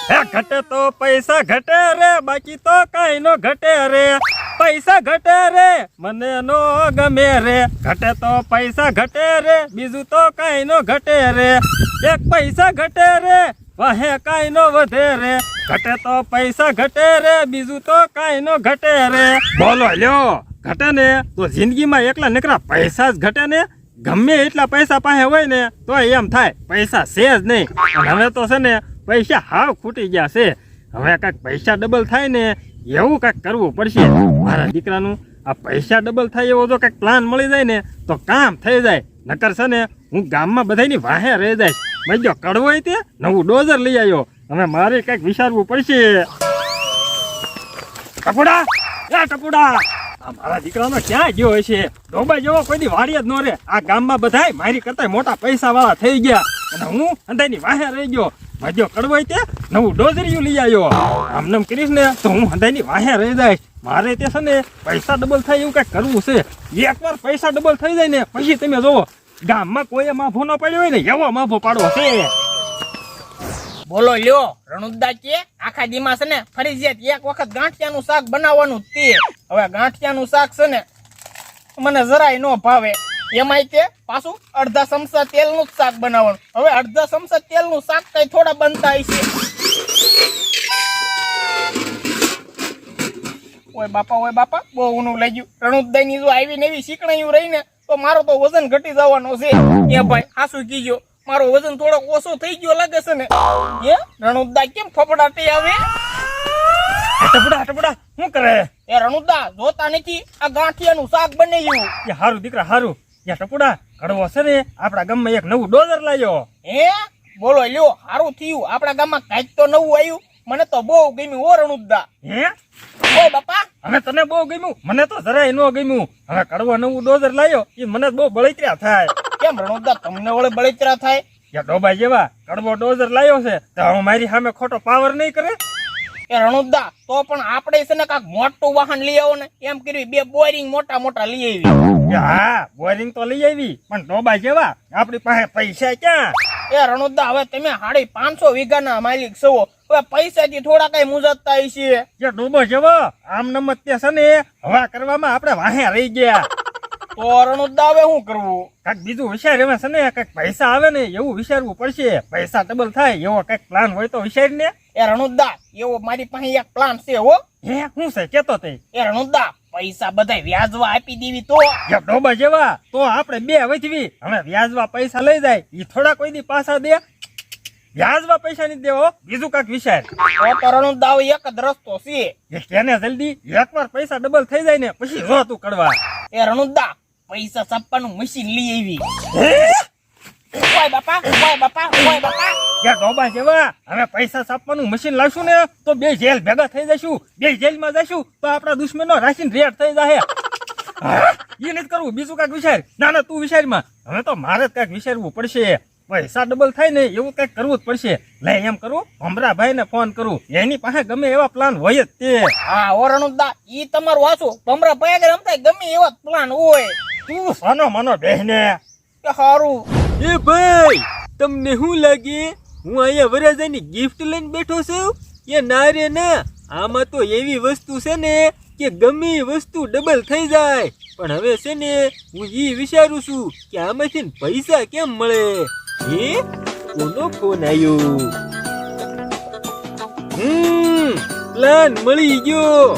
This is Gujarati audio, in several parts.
હે ઘટે તો પૈસા ઘટે રે, બાકી તો કઈ નો ઘટે રે. પૈસા ઘટે રે મને નો ગમે રે, ઘટે તો પૈસા ઘટે રે, બીજું તો કઈ નો ઘટે રે. એક પૈસા ઘટે રે, વાહે કઈ નો વધે રે, ઘટે તો પૈસા ઘટે રે, બીજું તો કઈ નો ઘટે રે. બોલો લ્યો, ઘટે ને તો જિંદગીમાં એકલા નકરા પૈસા જ ઘટે ને. ગમે એટલા પૈસા પાસે હોય ને તો એમ થાય પૈસા છે જ નહીં. હવે તો છે ને પૈસા હાવ ખૂટી ગયા છે. હવે કાંઈક પૈસા ડબલ થાય ને એવું કાંઈક કરવું પડશે. મારા દીકરાનું આ પૈસા ડબલ થાય એવો જો કાંઈક પ્લાન મળી જાય ને તો કામ થઈ જાય. નકર છે ને હું ગામમાં બધાની વાહે રહી જાય. મજો કડવો હોય તે નવું ડોઝર લઈ આવ્યો. હવે મારે કંઈક વિચારવું પડશે. ટપુડા, એ ટપુડા, આ મારા દીકરાનો ક્યાં ગયો હશે? ડોબા જેવો કોઈ દી વાડી જ ન રે. આ ગામમાં બધાય મારી કરતા મોટા પૈસા વાળા થઈ ગયા અને હું અંધાની વાહે રહી ગયો. મજો કડવો હોય તે નવું ડોઝરિયું લઈ આવ્યો. આમ નામ કરીશ ને તો હું અંધાની વાહે રહી જાય. મારે તે છે ને પૈસા ડબલ થાય એવું કંઈક કરવું છે. એકવાર પૈસા ડબલ થઈ જાય ને પછી તમે જોવો ગામમાં કોઈ માફો ન પડ્યો હોય ને એવો માફો પાડવો છે. બોલો લ્યો, રણુદા કે આખા દીમાં છે ને ફરજિયાત એક વખત ગાંઠિયાનું શાક બનાવવાનું તે. હવે ગાંઠિયાનું શાક છે ને મને જરાય ન ભાવે. એમાંય તે પાછું અડધા ચમચા તેલનું જ શાક બનાવવાનું. હવે અડધા ચમચા તેલનું શાક કઈ થોડા બનતા હશે. ઓય બાપા બહુ ઊનું લાગ્યું. રણુદાની જો આવીને એવી શીકણાયું રહીને તો મારો તો વજન ઘટી જવાનો છે. એ ભાઈ હાસુ કીજો, મારો વજન થોડો ઓછો થઈ ગયો લાગે છે ને. એ રણુદા કેમ ફફડાટી આવે? ટપુડા શું કરે? એ રણુદા જોતા નથી આ ગાંઠિયાનું શાક બનાવ્યું. એ હારું દીકરા હારું. એ ટપુડા કડવો છે ને આપણા ગામમાં એક નવું ડોઝર લાવ્યો. હે બોલો લ્યો, હારું થયું આપણા ગામમાં કાંઈક તો નવું આવ્યું. મને તો બહુ ગમ્યું હો રણુદા. હે ઓ બાપા, હવે તને બહુ ગમ્યું? મને તો જરાય ન ગમ્યું. હવે કડવો નવું ડોઝર લાવ્યો એ મને બહુ બળતરા થાય. કેમ રણુદા તમને વળે બળતરા થાય? યા ડોબા જેવા કડવો ડોઝર લાવ્યો છે તો હું મારી સામે ખોટો પાવર નહીં કરે? એ રણુદા તો પણ આપણે છે ને કાંક મોટું વાહન લઈ આવો ને. એમ કર્યું બે બોરિંગ મોટા લઈ આવી. હા બોરિંગ તો લઈ આવી પણ ડોબા જેવા આપણી પાસે પૈસા ક્યાં? એ રણુદા હવે તમે 550 વીઘાના માલિક છો. હવે પૈસાથી થોડા કઈ મુજતતા છે. જે ડોબો જેવો આમ નમત તે છે ને હવા કરવામાં આપણે વાહે રહી ગયા. તો રણુદા હવે શું કરવું? કાંઈક બીજું વિચાર એમાં છે ને કાંઈક પૈસા આવે ને એવું વિચારવું પડશે. પૈસા ડબલ થાય એવો કંઈક પ્લાન હોય તો વિચાર ને. એ રણુદા એવો મારી પાસે એક પ્લાન છે હો. હે શું છે કેતો તે? એ રણુદા પૈસા બધા વ્યાજવા આપી દેવી તો. ડોબા જેવા તો આપણે બે વચવી હવે વ્યાજવા પૈસા લઈ જાય એ થોડા કોઈ દી પાછા દે. વ્યાજવા પૈસા નહીં દેવો, બીજું કાંઈક વિચાર. તો રણુદા એક જ રસ્તો છે. તેને જલ્દી એકવાર પૈસા ડબલ થઈ જાય ને પછી જો તું કડવા. એ રણુદા પૈસા છાપવાનું મશીન લઈ આવી. ઓય બાપા. યા ડોબા જેવા હવે પૈસા છાપવાનું મશીન લાવશું ને તો બે જેલ ભેગા થઈ જશું. બે જેલમાં જશું તો આપણા દુશ્મનો રાશિન રેડ થઈ જાય. એ નથી કરવું, બીજું કાંઈક વિચાર. ના તું વિચારમાં. હવે તો મારે જ કાંઈક વિચારવું પડશે. પૈસા ડબલ થાય ને એવું કંઈક કરવું જ પડશે. લે એમ કરું ભમરાભાઈ ને ફોન કરું, એની પાસે ગમે એવા પ્લાન હોય જ તે. હા ઓ રણુદા ઈ તમારું વાંચો. ભમરાભાઈ આગળ રમતા ગમે એવા પ્લાન હોય. તું સાનો માનો બેહને. કે હારું. એ ભાઈ તમને શું લાગે હું અહીંયા વરરાજાની ગિફ્ટ લઈને બેઠો છું? એ ના રે ના, આમાં તો એવી વસ્તુ છે ને કે ગમે એ વસ્તુ ડબલ થઈ જાય. પણ હવે છે ને હું એ વિચારું છું કે આમાંથી પૈસા કેમ મળે. હે કોનો ફોન આવ્યો? પ્લાન મળી ગયો.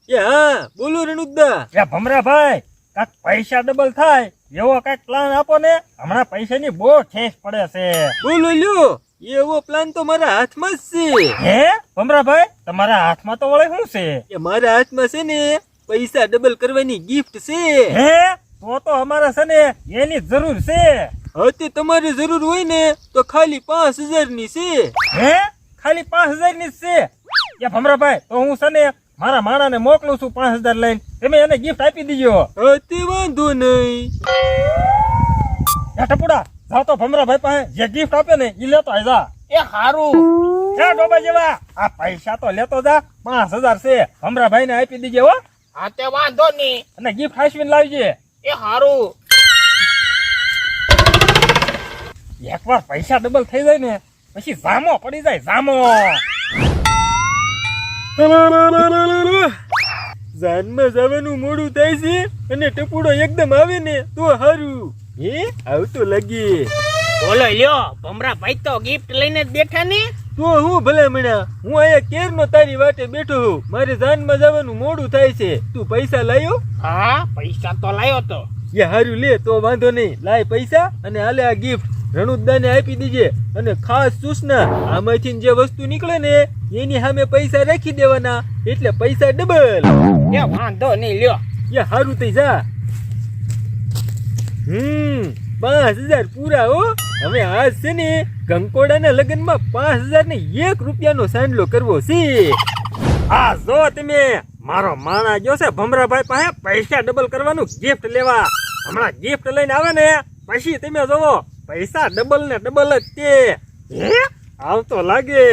એ હા બોલો રણુદા. યા ભમરાભાઈ કાંઈક પૈસા ડબલ થાય એવો કાંઈક પ્લાન આપો ને. હમણાં પૈસાની બહુ ખેંચ પડે છે. બોલો લ્યો, એવો પ્લાન તો મારા હાથમાં જ છે. હે ભમરાભાઈ તમારા હાથમાં તો વળે શું છે? એ મારા હાથમાં છે ને પૈસા ડબલ કરવાની ગિફ્ટ છે. હે તો અમારા છે ને એની જરૂર છે. હા તે તમારે જરૂર હોય ને તો ખાલી 5000 ની છે. હે ખાલી 5000 ની જ છે? યા ભમરાભાઈ તો હું છે ને મારા માણાને મોકલું છું 5000 લઈને. તમે એને ગિફ્ટ આપી દીજો. હા તે વાંધો નહીં. યા ટપુડા જાઓ તો ભમરાભાઈ પાસે જે ગિફ્ટ આપે ને એ લેતો આય જા. એ હારું. હે ડોબા જેવા આ પૈસા તો લેતો જા. 5000 છે ભમરાભાઈ ને આપી દીજે હો. હા તે વાંધો નહીં. અને ગિફ્ટ હાસવીને લાવજે. એ હારું. એકવાર પૈસા ડબલ થઈ જાય ને પછી જામો પડી જાય જામો. જાનમાં જવાનું મોડું થાય છે અને ટપુડો એકદમ આવે ને તો હારું. આવતો લાગી. બોલો લ્યો ભમરા ભાઈ તો ગિફ્ટ લઈને જ બેઠા ને. તો હું ભલે મણા, હું અહીંયા કેરનો તારી વાટે બેઠો છું. મારે જાનમાં જવાનું મોડું થાય છે. તું પૈસા લાયો? હા પૈસા તો લાયો તો. એ હારું લે તો વાંધો નહીં. લાય પૈસા અને હાલે આ ગિફ્ટ રણુદાને આપી દીજે. અને ખાસ સૂચના, આમાંથી જે વસ્તુ નીકળે ને એની સામે પૈસા રાખી દેવાના, એટલે પૈસા ડબલ. એ વાંધો નહીં લ્યો. એ હારું થઈ જા. 5000 પૂરા હો. હવે આજ છે ને કંકોડાના લગ્નમાં 5000 ને 1 રૂપિયાનો સાંડલો કરવો છે. આ જો તમે મારો માણા ગયો છે ભમરાભાઈ પાસે પૈસા ડબલ કરવાનું ગિફ્ટ લેવા. હમણાં ગિફ્ટ લઈને આવે ને પછી તમે જોવો પૈસા ડબલ ને ડબલ જ તે. આવતો લાગે.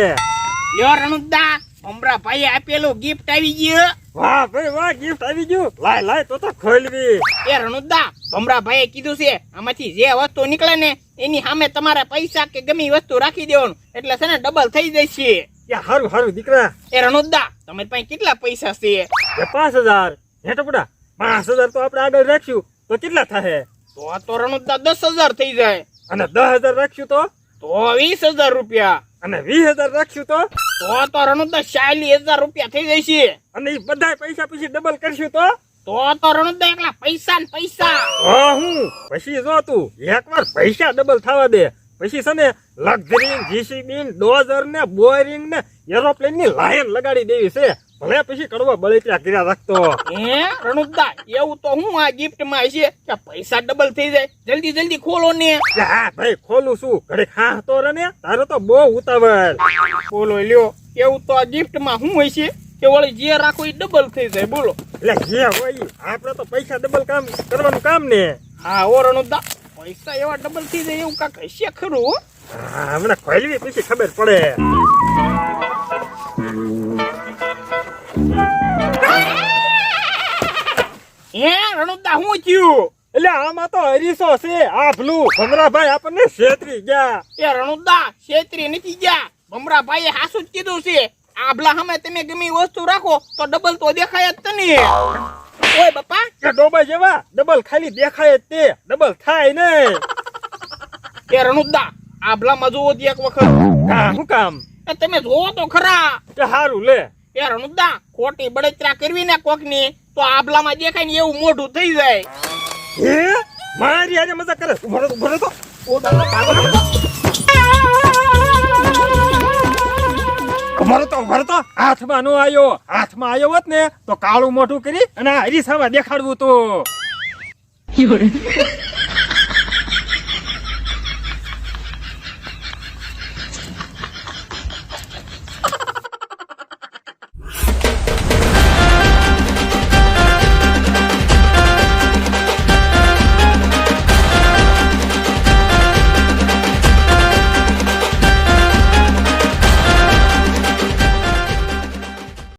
લ્યો રણુદા ભમરા ભાઈ આપેલું ગિફ્ટ આવી ગયું. વાહ ભાઈ વાહ, ગિફ્ટ આવી ગયું. લાય તો ખોલવી. એ રણુદા ભમરા ભાઈએ કીધું છે આમાંથી જે વસ્તુ નીકળે ને એની સામે તમારે પૈસા કે ગમે વસ્તુ રાખી દેવાનું, એટલે છે ને ડબલ થઈ જશે. હારું દીકરા. એ રણુદા તમારી પાસે કેટલા પૈસા છે? 5000. હે ટપડા 5000 તો આપણે આગળ રાખશું તો કેટલા થાય? તો રણુદા 10,000 થઈ જાય. અને 10000 રાખશું તો? તો 20,000 રૂપિયા. અને 20000 રાખશું તો? તો રણુદા 40,000 રૂપિયા થઈ જશે. અને એ બધા પૈસા પછી ડબલ કરશું તો? તો રણુદા એકલા પૈસા ને પૈસા. હું પછી જો તું એકવાર પૈસા ડબલ થવા દે પછી છે ને લક્ઝરી જીસીબી ડોઝર ને બોરિંગ ને એરોપ્લેન ની લાઈન લગાડી દેવી છે. ભલે પછી કડવા બળેટિયા કર્યા રાખતો. રણુદા એવું તો હું આ ગિફ્ટ માં છે કે પૈસા ડબલ થઈ જાય. જલ્દી ખોલો ને. હા ભાઈ ખોલું છું. ઘડીક હા તો રે ને, તારો તો બહુ ઉતાવળ. બોલો લ્યો એવું તો આ ગિફ્ટ માં શું હોય છે કે વળી જે રાખો એ ડબલ થઈ જાય. બોલો એટલે જે હોય ઈ. આપણે તો પૈસા ડબલ કામ કરવાનું કામ ને. હા ઓ રણુદા પૈસા એવા ડબલ થઈ જાય એવું કાક હશે ખરું. હા હમણાં ખોલવી પછી ખબર પડે. રણુદા શું થયું? એટલે આમાં તો હરીસો છે. આ ભલું ભમરાભાઈ આપણને છેતરી ગયા. એ રણુદા છેતરી નથી ગયા. ભમરા ભાઈએ હાસુ જ કીધું છે. આભલા સામે તમે ગમે વસ્તુ રાખો તો ડબલ તો દેખાય જ તને. ઓય બાપા કે ડોબા જેવા ડબલ ખાલી દેખાય જ તે ડબલ થાય નહીં. એ રણુદા આભલામાં જોવો જ એક વખત. હા શું કામ? એ તમે જોવો તો ખરા. કે હારું લે. એ રણુદા ખોટી બળતરા કરવી ને કોકની તો આભલામાં દેખાય ને એવું મોઢું થઈ જાય. હે મારી આજે મજા કરે. ઉભો રહો તો. ઉભો તો હાથમાં નો આવ્યો. હાથમાં આવ્યો હોત ને તો કાળું મોઢું કરી અને હરીસામાં દેખાડવું તો.